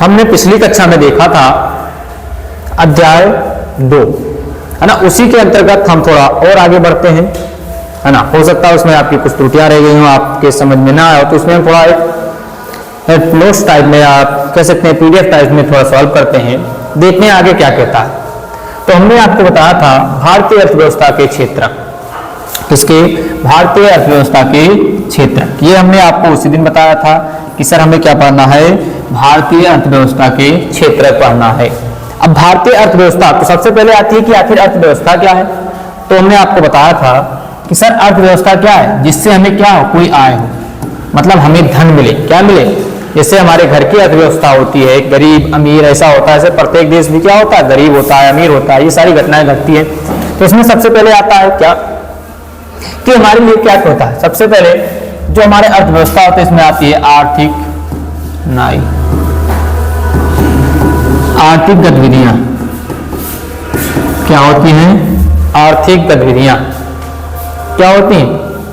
हमने पिछली कक्षा में देखा था अध्याय 2, है ना। उसी के अंतर्गत हम थोड़ा और आगे बढ़ते हैं, है ना। हो सकता है उसमें आपकी कुछ त्रुटियां रह गई हो, आपके समझ में ना आए, तो उसमें हम थोड़ा एक नोट्स टाइप में, आप कह सकते हैं पीडीएफ टाइप में थोड़ा सॉल्व करते हैं, देखने आगे क्या कहता है। तो हमने आपको बताया था भारतीय अर्थव्यवस्था के क्षेत्रक, किसके, भारतीय अर्थव्यवस्था के क्षेत्रक। ये हमने आपको उसी दिन बताया था कि सर हमें क्या पढ़ना है, भारतीय अर्थव्यवस्था के क्षेत्रक पढ़ना है। अब भारतीय अर्थव्यवस्था तो सबसे पहले आती है कि आखिर अर्थव्यवस्था क्या है। तो हमने आपको बताया था कि सर अर्थव्यवस्था क्या है, जिससे हमें क्या हो, कोई आय हो, मतलब हमें धन मिले, क्या मिले। जैसे हमारे घर की अर्थव्यवस्था होती है, गरीब अमीर ऐसा होता है, ऐसे प्रत्येक देश में क्या होता है, गरीब होता है, अमीर होता है, ये सारी घटनाएं घटती है। तो इसमें सबसे पहले आता है क्या कि हमारे लिए क्या होता है। सबसे पहले जो हमारे अर्थव्यवस्था होती है इसमें आती है आर्थिक नाई, आर्थिक गतिविधियां। क्या होती हैं, आर्थिक गतिविधियां। क्या होती हैं,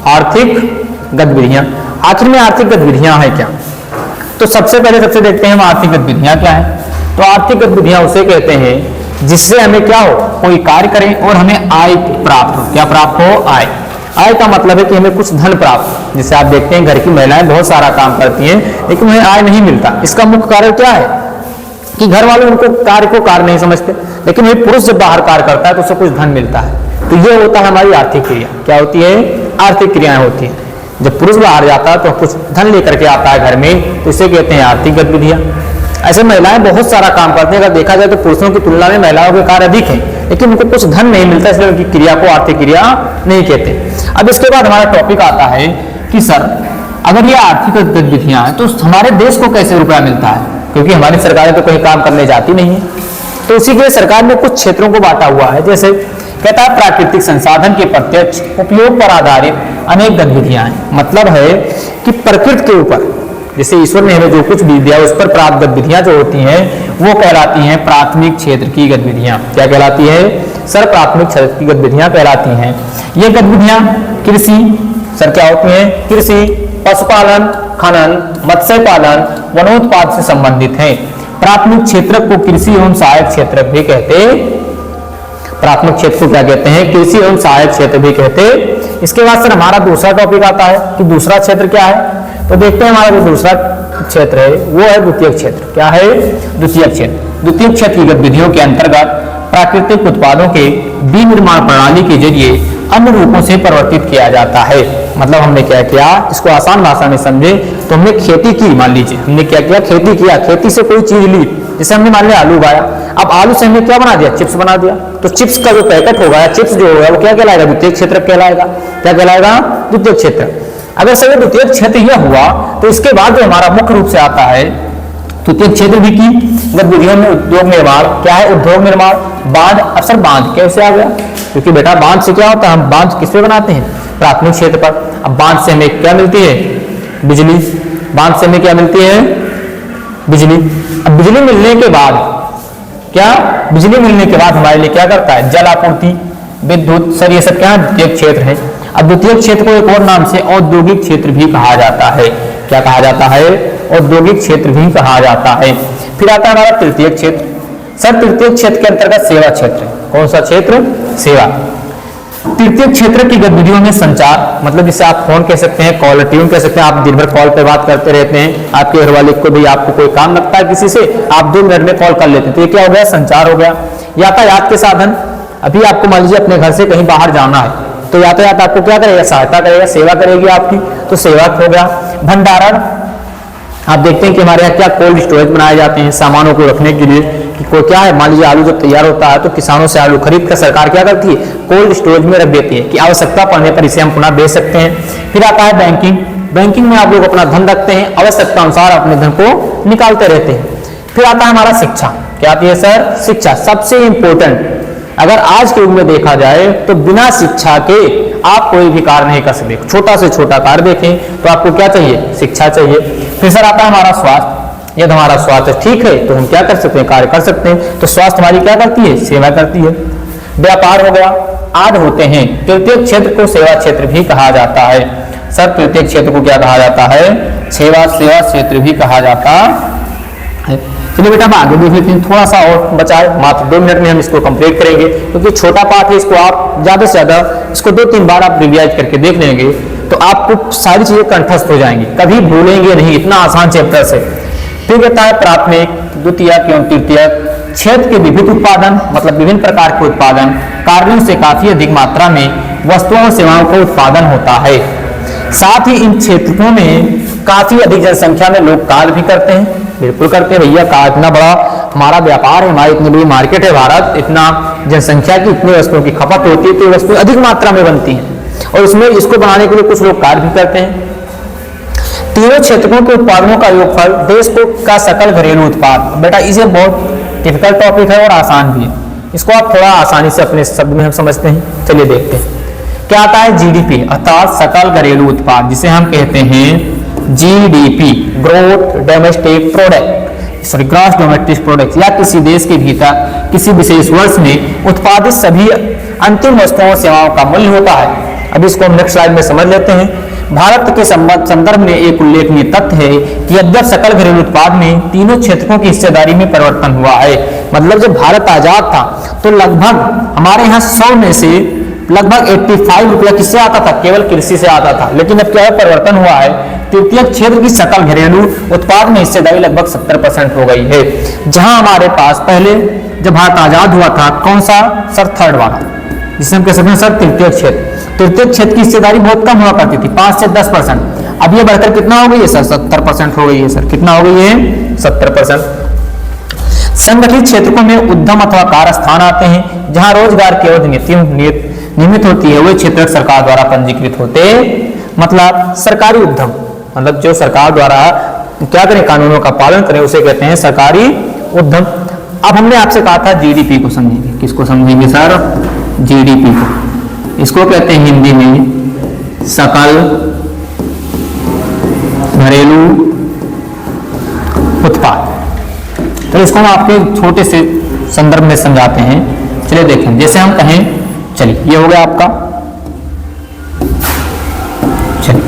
आर्थिक गतिविधियां। आखिर में आर्थिक गतिविधियां है क्या। तो सबसे पहले सबसे देखते हैं हम आर्थिक गतिविधियां क्या है। तो आर्थिक गतिविधियां उसे कहते हैं जिससे हमें क्या हो, कोई कार्य करें और हमें आय प्राप्त हो। क्या प्राप्त हो, आय। आय का मतलब है कि हमें कुछ धन प्राप्त हो। जैसे आप देखते हैं घर की महिलाएं बहुत सारा काम करती हैं लेकिन उन्हें आय नहीं मिलता। इसका मुख्य कारण क्या है कि घर वाले उनको कार्य को कार्य नहीं समझते, लेकिन वही पुरुष जब बाहर कार्य करता है तो उसे कुछ धन मिलता है। तो ये होता है हमारी आर्थिक क्रिया। क्या होती है, आर्थिक क्रियाएं होती है। जब पुरुष बाहर जाता है तो कुछ धन लेकर के आता है घर में, तो इसे कहते हैं आर्थिक गतिविधियां। ऐसे महिलाएं बहुत सारा काम करती हैं। अगर देखा जाए तो पुरुषों की तुलना में महिलाओं के कार्य अधिक है, लेकिन उनको कुछ धन नहीं मिलता, इसलिए उनकी क्रिया को आर्थिक क्रिया नहीं कहते। अब इसके बाद हमारा टॉपिक आता है कि सर अगर ये आर्थिक गतिविधियां हैं तो हमारे देश को कैसे रुपया मिलता है, क्योंकि हमारी सरकारें तो कहीं काम करने जाती नहीं है। तो इसी के लिए सरकार ने कुछ क्षेत्रों को बांटा हुआ है। जैसे कहता है प्राकृतिक संसाधन के प्रत्यक्ष उपयोग पर आधारित अनेक गतिविधियां हैं। मतलब है कि प्रकृति के ऊपर, जैसे ईश्वर ने हमें जो कुछ भी दिया उस पर प्राप्त गतिविधियां जो होती हैं वो कहलाती हैं प्राथमिक क्षेत्र की गतिविधियां। क्या कहलाती है, सर प्राथमिक क्षेत्र की गतिविधियां कहलाती हैं। ये गतिविधियां कृषि, सर क्या होती हैं, कृषि, पशुपालन, खनन, मत्स्य पालन, वनोत्पाद से संबंधित हैं। प्राथमिक क्षेत्र को कृषि एवं सहायक क्षेत्र भी कहते, प्राथमिक क्षेत्र को क्या कहते हैं, कृषि एवं सहायक क्षेत्र भी कहते। इसके बाद सर हमारा दूसरा टॉपिक आता है कि दूसरा क्षेत्र क्या है। तो देखते हैं हमारा जो दूसरा क्षेत्र है वो है द्वितीय क्षेत्र। क्या है, द्वितीय क्षेत्र। द्वितीय क्षेत्र की गतिविधियों के अंतर्गत प्राकृतिक उत्पादों के विनिर्माण प्रणाली के जरिए अन्य रूपों से परिवर्तित किया जाता है। मतलब हमने क्या किया, इसको आसान भाषा में समझे तो हमने खेती की, मान लीजिए हमने क्या किया, खेती किया, खेती से कोई चीज ली, जैसे हमने मान लिया आलू उगाया। अब आलू से हमने क्या बना दिया, चिप्स बना दिया। तो चिप्स का जो पैकेट होगा, चिप्स जो होगा वो क्या कहलाएगा, द्वितीय क्षेत्र कहलाएगा। क्या कहलाएगा, द्वितीय क्षेत्र। अगर सर द्वितीय क्षेत्र यह हुआ तो इसके बाद जो हमारा मुख्य रूप से आता है द्वितीय क्षेत्र भी की गतिविधियों में उद्योग निर्माण। क्या है, उद्योग निर्माण, बांध। अब सर बांध कैसे आ गया, क्योंकि बेटा बांध से क्या होता है, हम बांध किस पे बनाते हैं, प्राथमिक क्षेत्र पर। अब बांध से हमें क्या मिलती है, बिजली। बांध से हमें क्या मिलती है, बिजली। अब बिजली मिलने के बाद क्या, बिजली मिलने के बाद हमारे लिए क्या करता है, जल आपूर्ति, विद्युत। सर ये सब क्या द्वितीय क्षेत्र है। अब द्वितीय क्षेत्र को एक और नाम से औद्योगिक क्षेत्र भी कहा जाता है। क्या कहा जाता है, औद्योगिक क्षेत्र भी कहा जाता है। फिर आता है हमारा तृतीय क्षेत्र। सर तृतीय क्षेत्र के अंतर्गत सेवा क्षेत्र। कौन सा क्षेत्र, सेवा। तृतीय क्षेत्र की गतिविधियों में संचार, मतलब जिसे आप फोन कह सकते हैं, कॉल ट्यून कह सकते हैं। आप दिन भर कॉल पे बात करते रहते हैं, आपके घर वाले को भी आपको कोई काम लगता है किसी से, आप 2 मिनट में कॉल कर लेते हैं, तो ये क्या हो गया, संचार हो गया। यातायात के साधन, अभी आपको मान लीजिए अपने घर से कहीं बाहर जाना है तो यातायात आपको क्या करेगा, सहायता करेगा, सेवा करेगी आपकी, तो सेवा हो गया। भंडारण, आप देखते हैं कि हमारे यहाँ क्या कोल्ड स्टोरेज बनाए जाते हैं सामानों को रखने के लिए। कि कोई क्या है, मान लीजिए आलू जब तैयार होता है तो किसानों से आलू खरीद कर सरकार क्या करती है, कोल्ड स्टोरेज में रख देती है कि आवश्यकता पड़ने पर इसे हम पुनः बेच सकते हैं। फिर आता है बैंकिंग। बैंकिंग में आप लोग अपना धन रखते हैं, आवश्यकता अनुसार अपने धन को निकालते रहते हैं। फिर आता है हमारा शिक्षा। क्या आती है सर, शिक्षा सबसे इंपॉर्टेंट। अगर आज के युग में देखा जाए तो बिना शिक्षा के आप कोई भी कार्य नहीं कर सकते। छोटा से छोटा कार्य देखें तो आपको क्या चाहिए, शिक्षा चाहिए। फिर सर आता है हमारा स्वास्थ्य। यदि हमारा स्वास्थ्य ठीक है तो हम क्या कर सकते हैं, कार्य कर सकते हैं। तो स्वास्थ्य हमारी क्या करती है, सेवा करती है। व्यापार हो गया, आदि होते हैं। तृतीय क्षेत्र को सेवा क्षेत्र भी कहा जाता है। सर तृतीय क्षेत्र को क्या कहा जाता है, सेवा क्षेत्र भी कहा जाता है। चलिए बेटा, हम आगे देख लेते हैं, थोड़ा सा और बचा है, मात्र 2 मिनट में हम इसको कंप्लीट करेंगे, क्योंकि छोटा पार्ट है, इसको आप ज्यादा से ज्यादा इसको 2-3 बार आप रिवाइज करके देख लेंगे तो आपको सारी चीजें कंठस्थ हो जाएंगी, कभी भूलेंगे नहीं, इतना आसान चैप्टर है। फिर कहता है प्राथमिक, द्वितीयक एवं तृतीयक क्षेत्र के विविध उत्पादन, मतलब विभिन्न प्रकार के उत्पादन कार्यों से काफी अधिक मात्रा में वस्तुओं और सेवाओं का उत्पादन होता है। साथ ही इन क्षेत्रों में काफी अधिक जनसंख्या में लोग कार्य भी करते हैं। बिल्कुल करते हैं भैया, कार्य इतना बड़ा हमारा व्यापार है, हमारी इतनी बड़ी मार्केट है भारत, इतना जनसंख्या की इतनी वस्तुओं की खपत होती है, तो वस्तुएं अधिक मात्रा में बनती हैं और इसमें इसको बनाने के लिए कुछ लोग कार्य भी करते हैं। तीनों क्षेत्रों के उत्पादनों का योगफल देश को का सकल घरेलू उत्पाद। बेटा इसे बहुत डिफिकल्ट टॉपिक है और आसान भी है, इसको आप थोड़ा आसानी से अपने शब्द में हम समझते हैं। चलिए देखते हैं क्या आता है। जीडीपी अर्थात सकल घरेलू उत्पाद, जिसे हम कहते हैं GDP, growth domestic product, sorry gross domestic product, या किसी देश के भीतर किसी विशेष वर्ष में उत्पादित सभी अंतिम वस्तुओं और सेवाओं का मूल्य होता है। अब इसको हम नेक्स्ट स्लाइड में समझ लेते हैं। भारत के संदर्भ में एक उल्लेखनीय तथ्य है कि यद्यप सकल घरेलू उत्पाद में तीनों क्षेत्रों की हिस्सेदारी में परिवर्तन हुआ है। मतलब जब भारत आजाद था तो लगभग हमारे यहाँ 100 में से लगभग 85 रुपया किससे आता था, केवल कृषि से आता था। लेकिन अब क्या है, परिवर्तन हुआ है, तृतीय क्षेत्र की सकल घरेलू उत्पाद में हिस्सेदारी लगभग 70% हो गई है। जहां हमारे पास पहले जब भारत आजाद हुआ था, कौन सा सर, थर्ड वाला, जिसे हम कह सकते हैं सर तृतीय क्षेत्र। तृतीय क्षेत्र की हिस्सेदारी बहुत कम हुआ करती थी, 5 से 10%। अब ये बढ़कर कितना हो गई है सर, 70% हो गई है सर। कितना हो गई है, 70%। संगठित क्षेत्रों में उद्यम अथवा कारस्थान आते हैं जहां रोजगार की अवधि नियमित होती है, वे क्षेत्र सरकार द्वारा पंजीकृत होते, मतलब सरकारी उद्यम, मतलब जो सरकार द्वारा क्या करें, कानूनों का पालन करें, उसे कहते हैं सरकारी उद्यम। अब हमने आपसे कहा था जीडीपी को समझेंगे, किसको समझेंगे सर, जीडीपी को, इसको कहते हैं हिंदी में सकल घरेलू उत्पाद। तो इसको हम आपके छोटे से संदर्भ में समझाते हैं। चलिए देखें, जैसे हम कहें, चलिए ये हो गया आपका, चलिए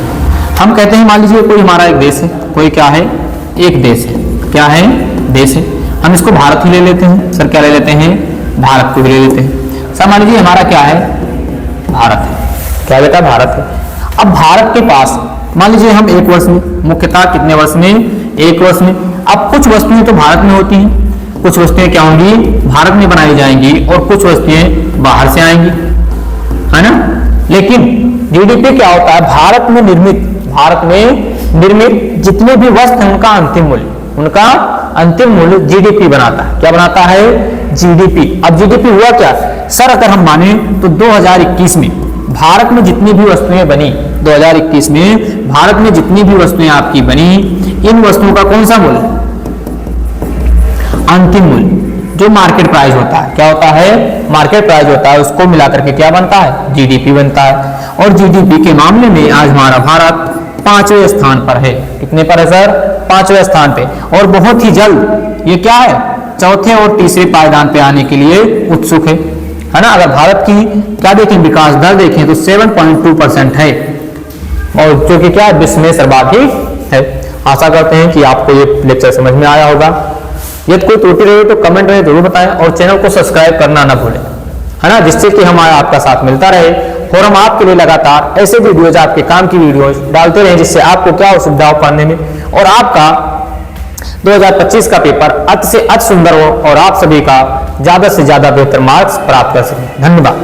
हम कहते हैं मान लीजिए कोई हमारा एक देश है, कोई क्या है, एक देश है, क्या है, देश है, हम इसको भारत ही ले लेते हैं सर। क्या ले लेते हैं, भारत को भी ले लेते हैं सर। मान लीजिए हमारा क्या है, भारत है, क्या बेटा, भारत है। अब भारत के पास मान लीजिए हम एक वर्ष में, मुख्यतः कितने वर्ष में, एक वर्ष में। अब कुछ वस्तुएं तो भारत में होती हैं, कुछ वस्तुएं क्या होंगी, भारत में बनाई जाएंगी, और कुछ वस्तुएं बाहर से आएंगी, है ना। लेकिन जीडीपी क्या होता है, भारत में निर्मित जितने भी वस्तु हैं उनका अंतिम मूल्य जीडीपी बनाता है। क्या बनाता है, जीडीपी। अब जीडीपी हुआ क्या सर, अगर हम माने तो 2021 में भारत में जितनी भी वस्तुएं बनी, 2021 में भारत में जितनी भी वस्तुएं आपकी बनी, इन वस्तुओं का कौन सा मूल्य, अंतिम मूल्य, जो मार्केट प्राइस होता है, क्या होता है, मार्केट प्राइस होता है, उसको मिलाकर के क्या बनता है, जीडीपी बनता है। और जीडीपी के मामले में आज हमारा भारत 5वें स्थान पर है। कितने पर है सर, 5वें स्थान पे। और बहुत ही जल्द ये क्या है, चौथे और तीसरे पायदान पे आने के लिए उत्सुक है ना। अगर भारत की क्या देखें, विकास दर देखें तो 7.2% है, और जो कि क्या विश्व में सर्वाधिक है। आशा करते हैं कि आपको ये लेक्चर समझ में आया होगा। यदि कोई त्रुटि रही तो कमेंट में जरूर बताएं, और चैनल को सब्सक्राइब करना ना भूलें, है ना, जिससे कि हमारा आपका साथ मिलता रहे और हम आपके लिए लगातार ऐसे वीडियोज, आपके काम की वीडियोज डालते रहें, जिससे आपको क्या सुविधा हो पढ़ने में, और आपका 2025 का पेपर अति से अति सुंदर हो और आप सभी का ज्यादा से ज्यादा बेहतर मार्क्स प्राप्त कर सकें। धन्यवाद।